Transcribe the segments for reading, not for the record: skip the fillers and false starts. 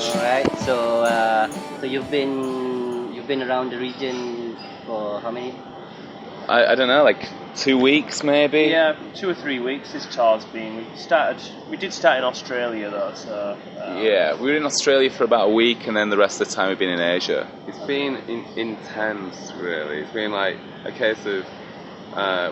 All right. So you've been around the region for how many? I don't know, like 2 weeks maybe. Yeah, 2 or 3 weeks this tour's been. We did start in Australia though, so. Yeah, we were in Australia for about a week, and then the rest of the time we've been in Asia. It's been intense, really. It's been like a case of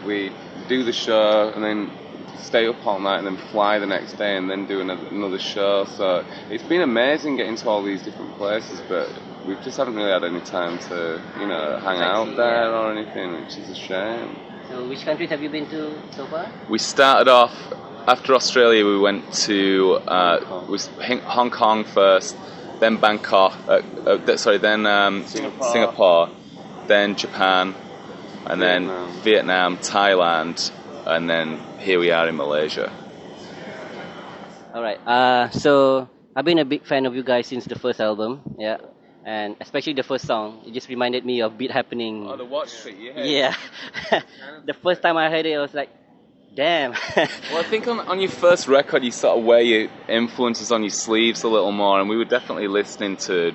we do the show and then stay up all night and then fly the next day and then do another show. So it's been amazing getting to all these different places, but we just haven't really had any time to, hang out there or anything, which is a shame. So which countries have you been to so far? We started off, after Australia, we went to Hong Kong first, then Bangkok, then Singapore, then Japan, and then Vietnam, Thailand, and then here we are in Malaysia. All right. So I've been a big fan of you guys since the first album. Yeah. And especially the first song, it just reminded me of Beat Happening. Oh, the Watch Street, Yeah. The first time I heard it, I was like, damn. Well, I think on your first record, you sort of wear your influences on your sleeves a little more, and we were definitely listening to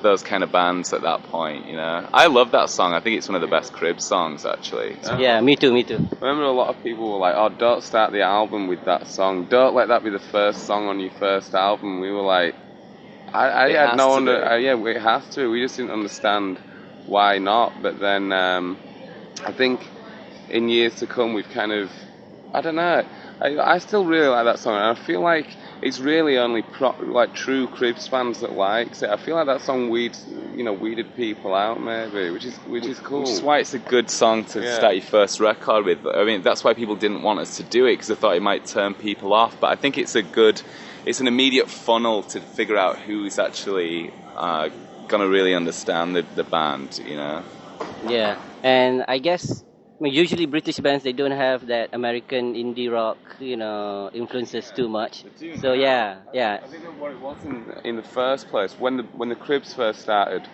those kind of bands at that point, I love that song. I think it's one of the best Crib songs, actually. Yeah, me too. I remember a lot of people were like, oh, don't start the album with that song. Don't let that be the first song on your first album. We were like, I had no under. Yeah, it has to. We just didn't understand why not. But then I think in years to come, we've kind of, I don't know. I still really like that song, and I feel like it's really only true Cribs fans that likes it. I feel like that song weeded people out maybe, which is cool. Which is why it's a good song to start your first record with. I mean, that's why people didn't want us to do it, because they thought it might turn people off. But I think it's an immediate funnel to figure out who's actually gonna really understand the band, Yeah. And I guess usually British bands, they don't have that American indie rock, influences too much. So yeah. I think what it was in the first place, when the Cribs first started,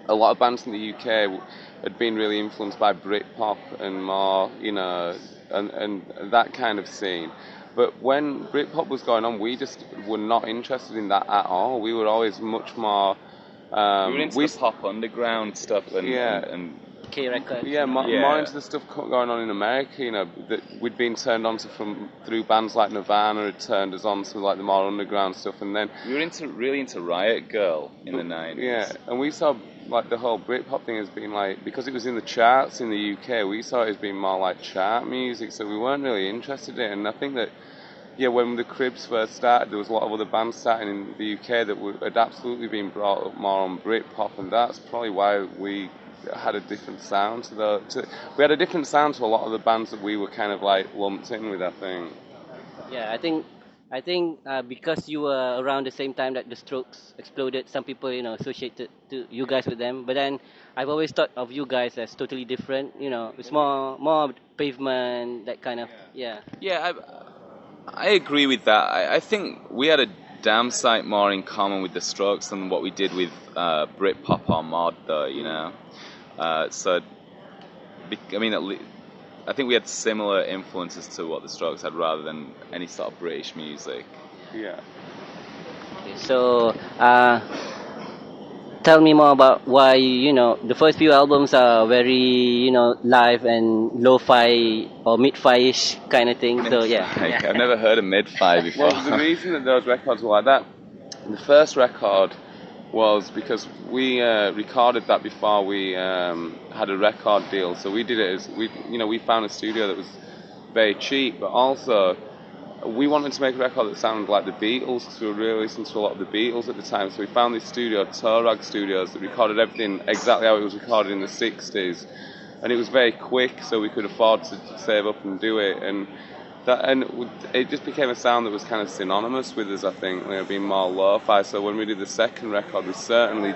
a lot of bands in the UK had been really influenced by Britpop and more, and that kind of scene. But when Britpop was going on, we just were not interested in that at all. We were always much more. We were into the pop underground stuff and K records. Yeah, more into the stuff going on in America. That we'd been turned on to through bands like Nirvana had turned us on to like the more underground stuff, and then we were really into Riot Girl in the 90s. Yeah, and we saw like the whole Britpop thing as being like, because it was in the charts in the UK, we saw it as being more like chart music, so we weren't really interested in it. And I think that when the Cribs first started, there was a lot of other bands starting in the UK that had absolutely been brought up more on Britpop, and that's probably why we had a different sound we had a different sound to a lot of the bands that we were kind of like lumped in with, I think. Yeah, I think because you were around the same time that the Strokes exploded, some people associated to you guys with them. But then I've always thought of you guys as totally different. It's more Pavement, that kind of Yeah, I agree with that. I think we had a damn sight more in common with the Strokes than what we did with Britpop or mod, though. I think we had similar influences to what the Strokes had rather than any sort of British music. Yeah. Okay, so tell me more about why the first few albums are very live and lo-fi or mid-fi-ish kind of thing. So yeah. I've never heard of mid-fi before. Well, the reason that those records were like that, the first record was because we recorded that before we had a record deal. So we did it as we found a studio that was very cheap, but also we wanted to make a record that sounded like the Beatles, because we were really listening to a lot of the Beatles at the time. So we found this studio, Torag Studios, that recorded everything exactly how it was recorded in the 60s, and it was very quick, so we could afford to save up and do it. And it just became a sound that was kind of synonymous with us, I think, being more lo-fi. So when we did the second record, we certainly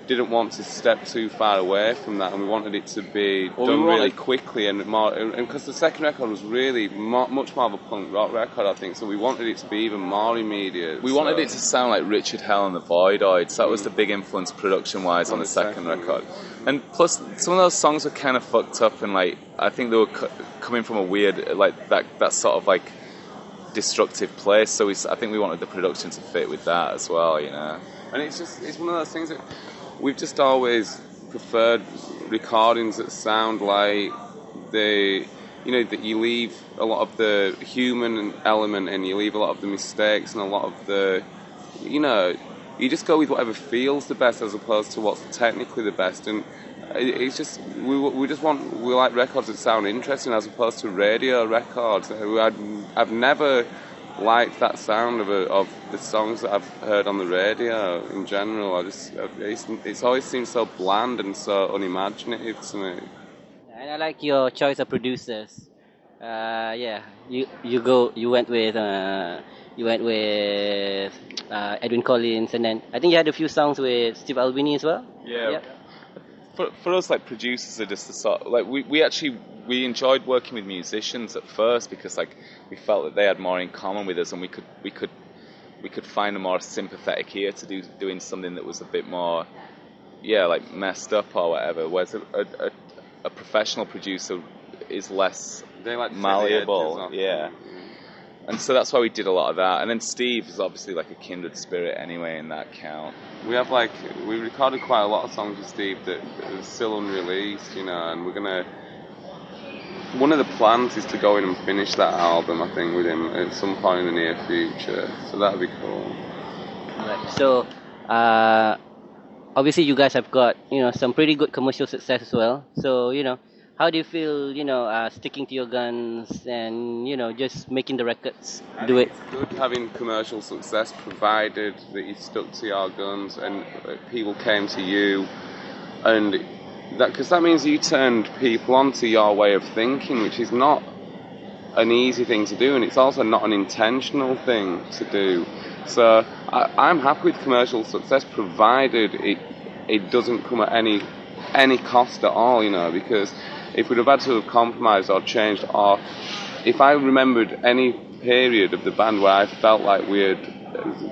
didn't want to step too far away from that, and we wanted it to be done really quickly and more. And because the second record was really much more of a punk rock record, I think, so we wanted it to be even more immediate. We wanted it to sound like Richard Hell and the Voidoids. That was the big influence production-wise on the second record. And plus, some of those songs were kind of fucked up, and I think they were coming from a weird, that sort of destructive place. So I think we wanted the production to fit with that as well, you know. And it's one of those things that we've just always preferred recordings that sound like that you leave a lot of the human element and you leave a lot of the mistakes and a lot of the, you just go with whatever feels the best as opposed to what's technically the best. And it's just we like records that sound interesting as opposed to radio records. I've never liked that sound of the songs that I've heard on the radio in general. It's always seemed so bland and so unimaginative to me. And I like your choice of producers. Yeah, you went with Edwin Collins, and then I think you had a few songs with Steve Albini as well. Yeah. Yep. For us, like, producers are just the sort, like, we enjoyed working with musicians at first because, like, we felt that they had more in common with us, and we could find a more sympathetic ear to doing something that was a bit more, like, messed up or whatever. Whereas a professional producer is less malleable, yeah. And so that's why we did a lot of that. And then Steve is obviously like a kindred spirit anyway in that count. We recorded quite a lot of songs with Steve that are still unreleased, and one of the plans is to go in and finish that album, I think, with him at some point in the near future. So that'd be cool. Right. So, obviously you guys have got, some pretty good commercial success as well. So, how do you feel, sticking to your guns and, just making the records do it? It's good having commercial success provided that you stuck to your guns and people came to you, and because that means you turned people onto your way of thinking, which is not an easy thing to do, and it's also not an intentional thing to do. So I'm happy with commercial success provided it doesn't come at any cost at all, because if we'd have had to have compromised or changed, or if I remembered any period of the band where I felt like we had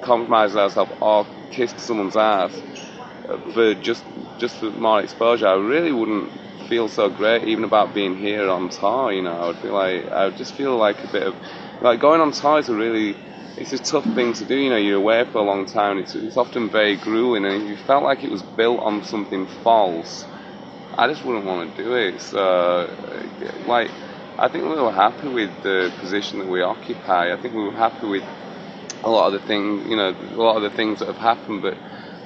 compromised ourselves or kissed someone's ass for just for more exposure, I really wouldn't feel so great even about being here on tour. I would just feel like a bit of like going on tour is it's a tough thing to do. You're away for a long time. It's often very grueling, and if you felt like it was built on something false, I just wouldn't want to do it. So, I think we were happy with the position that we occupy. I think we were happy with a lot of the things that have happened, but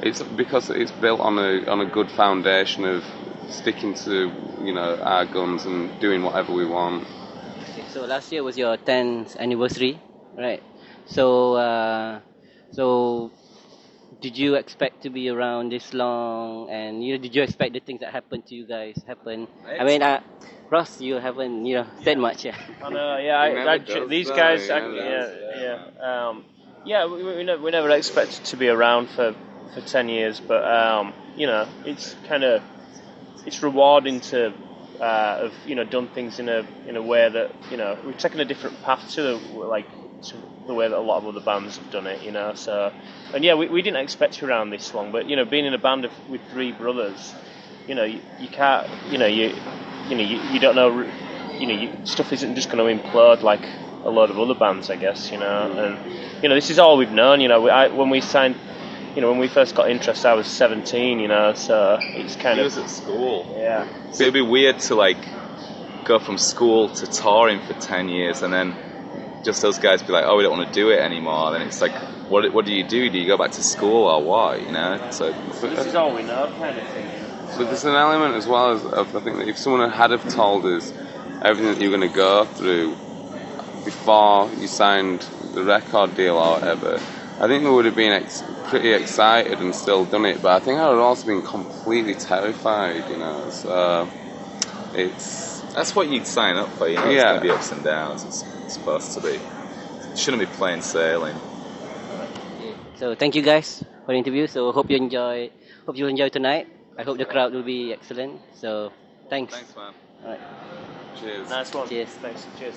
it's because it's built on a good foundation of sticking to our guns and doing whatever we want. Okay, so last year was your 10th anniversary, right? So, did you expect to be around this long? And did you expect the things that happened to you guys happen? I mean, Ross, you haven't said much. Yeah. I know. These guys. We never expected to be around for 10 years, but it's rewarding to have done things in a way that we've taken a different path to the way that a lot of other bands have done it, So, and we didn't expect to be around this long, but being in a band with three brothers, you can't, you don't know, stuff isn't just going to implode like a lot of other bands, I guess, And this is all we've known, when we signed. When we first got interest, I was 17, so it's kind of... He was at school. Yeah. So it'd be weird to, go from school to touring for 10 years and then just those guys be like, oh, we don't want to do it anymore. Then it's like, what do you do? Do you go back to school or what, So this is all we know, kind of thing. But there's an element as well of I think that if someone had have told us everything that you were going to go through before you signed the record deal or whatever, I think we would have been pretty excited and still done it, but I think I would have also been completely terrified, So that's what you'd sign up for, It's going to be ups and downs. It's supposed to be. It shouldn't be plain sailing. So thank you guys for the interview. So hope you enjoy tonight. I hope the crowd will be excellent. So thanks. Thanks, man. All right. Cheers. Nice one. Cheers. Thanks. Cheers.